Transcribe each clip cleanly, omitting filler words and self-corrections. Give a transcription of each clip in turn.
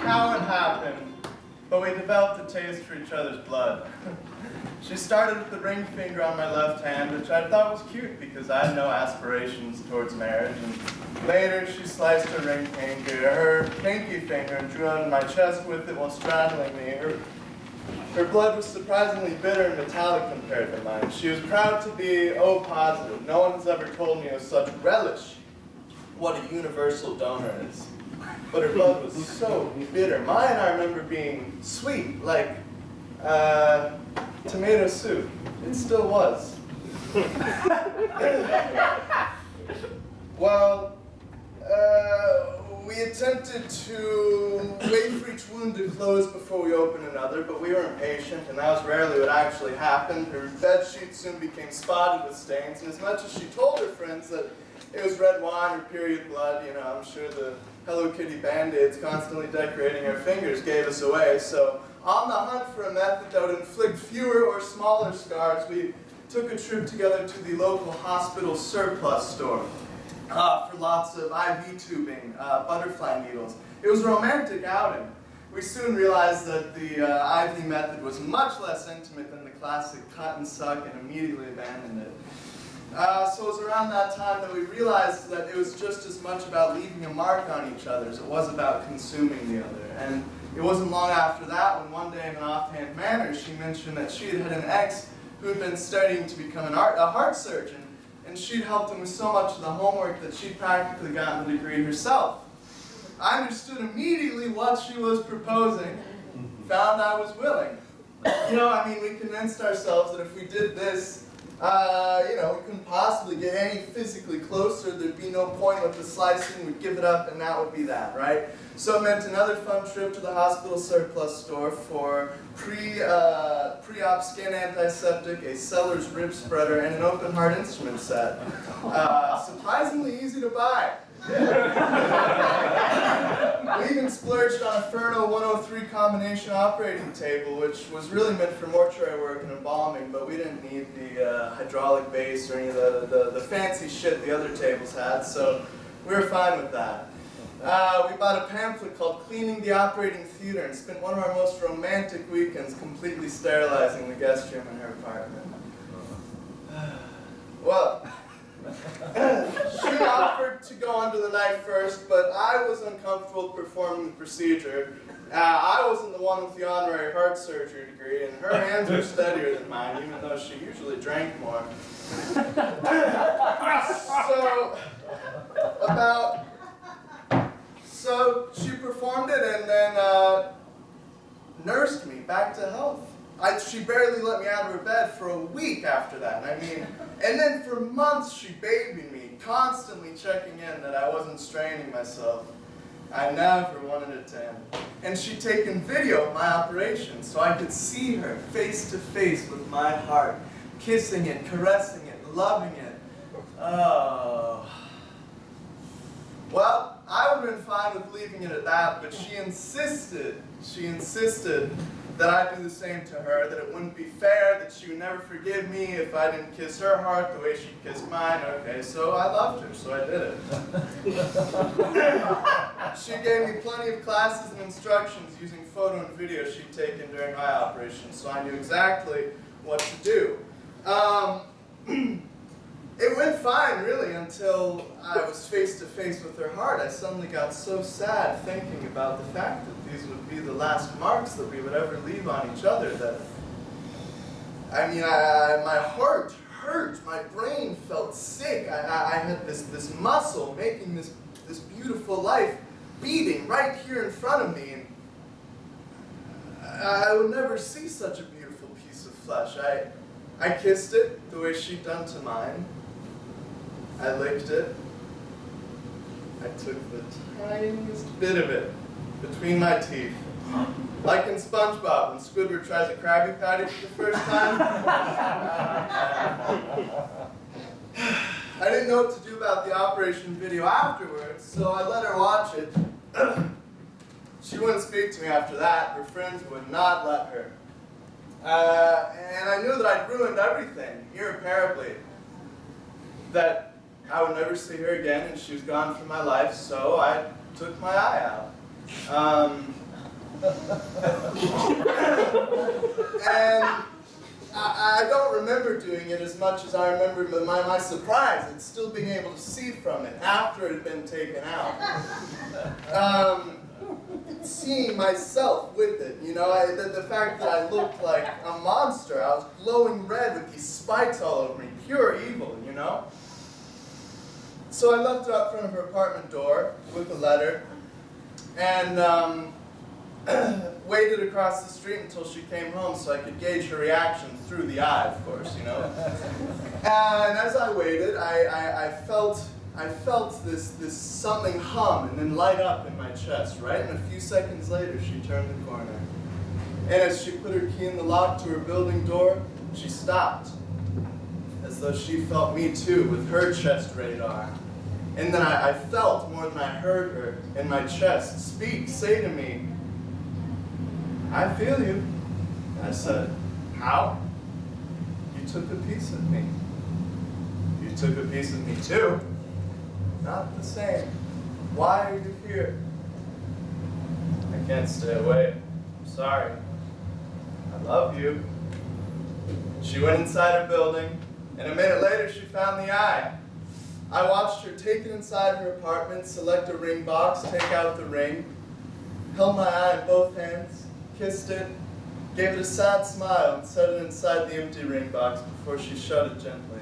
how it happened, but we developed a taste for each other's blood. She started with the ring finger on my left hand, which I thought was cute because I had no aspirations towards marriage. And later, she sliced her pinky finger, and drew out my chest with it while straddling me. Her blood was surprisingly bitter and metallic compared to mine. She was proud to be O positive. No one has ever told me with such relish what a universal donor is. But her blood was so bitter. Mine, I remember being sweet, like tomato soup. It still was. Well, we attempted to wait for each wound to close before we opened another, but we were impatient, and that was rarely what actually happened. Her bed sheet soon became spotted with stains, and as much as she told her friends that it was red wine or period blood, you know, I'm sure the Hello Kitty Band-Aids constantly decorating our fingers gave us away. So on the hunt for a method that would inflict fewer or smaller scars, we took a trip together to the local hospital surplus store for lots of IV tubing, butterfly needles. It was a romantic outing. We soon realized that the IV method was much less intimate than the classic cut and suck, and immediately abandoned it. So it was around that time that we realized that it was just as much about leaving a mark on each other as it was about consuming the other. And it wasn't long after that when one day in an offhand manner she mentioned that she had an ex who had been studying to become a heart surgeon, and she'd helped him with so much of the homework that she'd practically gotten the degree herself. I understood immediately what she was proposing, found I was willing. You know, I mean, we convinced ourselves that if we did this, you know, we couldn't possibly get any physically closer, there'd be no point with the slicing, we'd give it up, and that would be that, right? So it meant another fun trip to the hospital surplus store for pre-op skin antiseptic, a Seller's rib spreader, and an open heart instrument set. Surprisingly easy to buy. We even splurged on a Furno 103 combination operating table, which was really meant for mortuary work and embalming, but we didn't need the hydraulic base or any of the fancy shit the other tables had, so we were fine with that. We bought a pamphlet called Cleaning the Operating Theater and spent one of our most romantic weekends completely sterilizing the guest room in her apartment. Well, she offered to go under the knife first, but I was uncomfortable performing the procedure. I wasn't the one with the honorary heart surgery degree, and her hands were steadier than mine, even though she usually drank more. So she performed it and then nursed me back to health. She barely let me out of her bed for a week after that. And then for months she babied me, constantly checking in that I wasn't straining myself. I never wanted it to end. And she'd taken video of my operation so I could see her face to face with my heart, kissing it, caressing it, loving it. Oh. Well, I would have been fine with leaving it at that, but she insisted that I do the same to her, that it wouldn't be fair, that she would never forgive me if I didn't kiss her heart the way she kissed mine. Okay, so I loved her, so I did it. She gave me plenty of classes and instructions using photo and video she'd taken during my operation, so I knew exactly what to do. It went fine, really, until I was face to face with her heart. I suddenly got so sad thinking about the fact that these would be the last marks that we would ever leave on each other. That, I mean, my heart hurt. My brain felt sick. I had this muscle making this beautiful life beating right here in front of me. And I would never see such a beautiful piece of flesh. I kissed it the way she'd done to mine. I licked it. I took the tiniest bit of it between my teeth. Like in SpongeBob when Squidward tries a Krabby Patty for the first time. I didn't know what to do about the operation video afterwards, so I let her watch it. She wouldn't speak to me after that. Her friends would not let her. And I knew that I'd ruined everything, irreparably. That I would never see her again, and she was gone from my life, so I took my eye out. And I don't remember doing it as much as I remember my surprise at still being able to see from it after it had been taken out. Seeing myself with it, you know, the fact that I looked like a monster. I was glowing red with these spikes all over me, pure evil, you know. So I left her out front of her apartment door with the letter, and waited across the street until she came home so I could gauge her reaction through the eye, of course, you know. And as I waited, I felt this something hum and then light up in my chest, right? And a few seconds later, she turned the corner. And as she put her key in the lock to her building door, she stopped, as though she felt me too, with her chest radar. And then I felt, more than I heard her, in my chest, say to me, "I feel you." I said, "How?" "You took a piece of me." "You took a piece of me too." "Not the same. Why are you here?" "I can't stay away. I'm sorry. I love you." She went inside her building, and a minute later she found the eye. I watched her take it inside her apartment, select a ring box, take out the ring, held my eye in both hands, kissed it, gave it a sad smile, and set it inside the empty ring box before she shut it gently.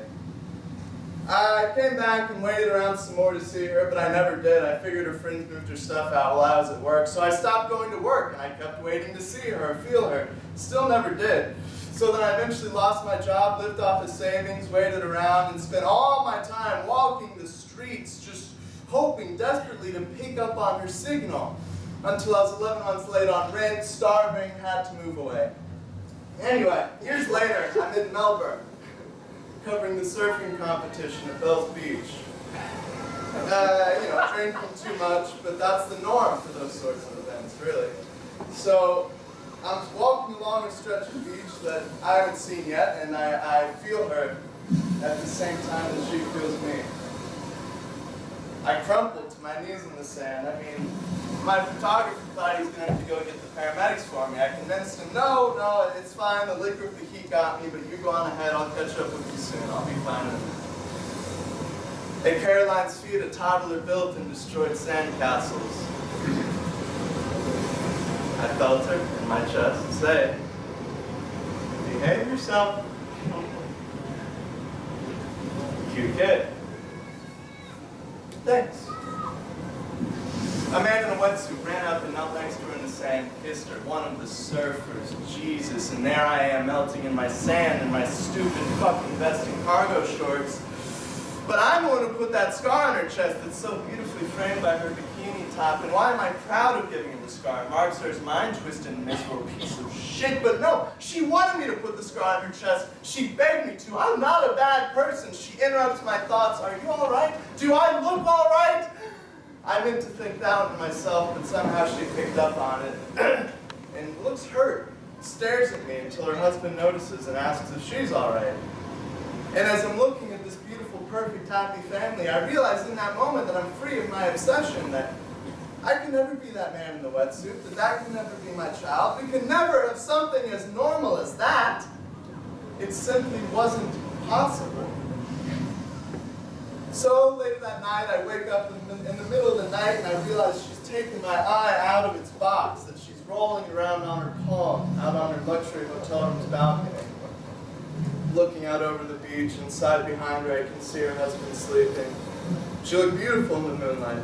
I came back and waited around some more to see her, but I never did. I figured her friends moved her stuff out while I was at work, so I stopped going to work, and I kept waiting to see her or feel her. Still never did. So then I eventually lost my job, lived off of savings, waited around, and spent all my time walking the streets, just hoping desperately to pick up on her signal, until I was 11 months late on rent, starving, had to move away. Anyway, years later, I'm in Melbourne, covering the surfing competition at Bells Beach. You know, drinking too much, but that's the norm for those sorts of events, really. So I'm walking along a stretch of beach that I haven't seen yet, and I feel her at the same time that she feels me. I crumpled to my knees in the sand. I mean, my photographer thought he was going to have to go get the paramedics for me. I convinced him, no, it's fine, the liquor of the heat got me, but you go on ahead, I'll catch up with you soon, I'll be fine in a minute. At Caroline's feet, a toddler built and destroyed sandcastles. I felt her in my chest say, "Behave yourself." Cute kid. Thanks. A man in a wetsuit ran up and knelt next to her in the sand, kissed her. One of the surfers. Jesus, and there I am melting in my sand in my stupid fucking vest and cargo shorts. But I'm the one who put that scar on her chest that's so beautifully framed by her bikini top. And why am I proud of giving her the scar? It marks her as mind-twisted, miserable piece of shit. But no, she wanted me to put the scar on her chest. She begged me to. I'm not a bad person. She interrupts my thoughts. Are you all right? Do I look all right? I meant to think down to myself, but somehow she picked up on it. And looks hurt. Stares at me until her husband notices and asks if she's all right. And as I'm looking at this beautiful, perfect, happy family, I realize in that moment that I'm free of my obsession, that I can never be that man in the wetsuit, that can never be my child. We can never have something as normal as that. It simply wasn't possible. So later that night, I wake up in the middle of the night and I realize she's taken my eye out of its box, that she's rolling around on her palm, out on her luxury hotel room's balcony. Looking out over the beach, inside behind her, I can see her husband sleeping. She looked beautiful in the moonlight.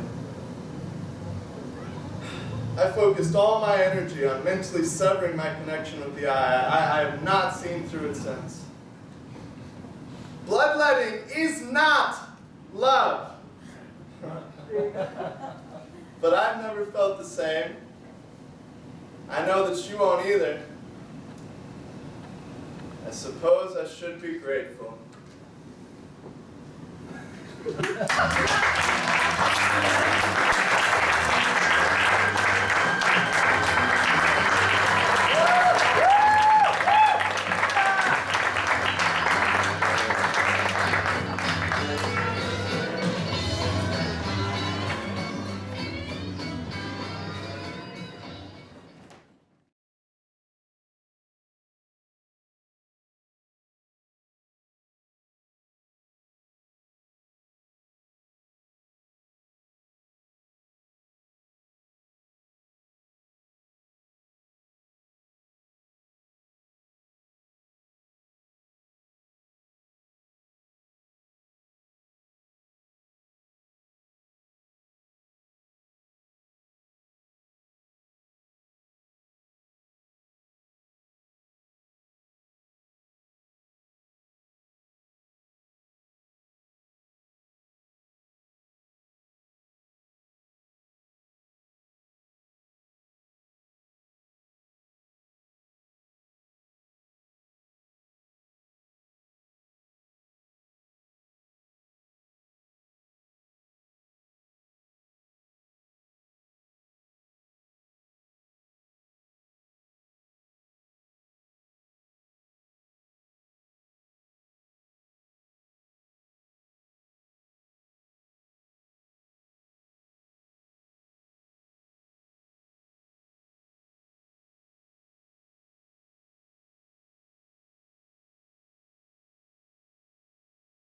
I focused all my energy on mentally severing my connection with the eye. I have not seen through it since. Bloodletting is not love. But I've never felt the same. I know that she won't either. I suppose I should be grateful.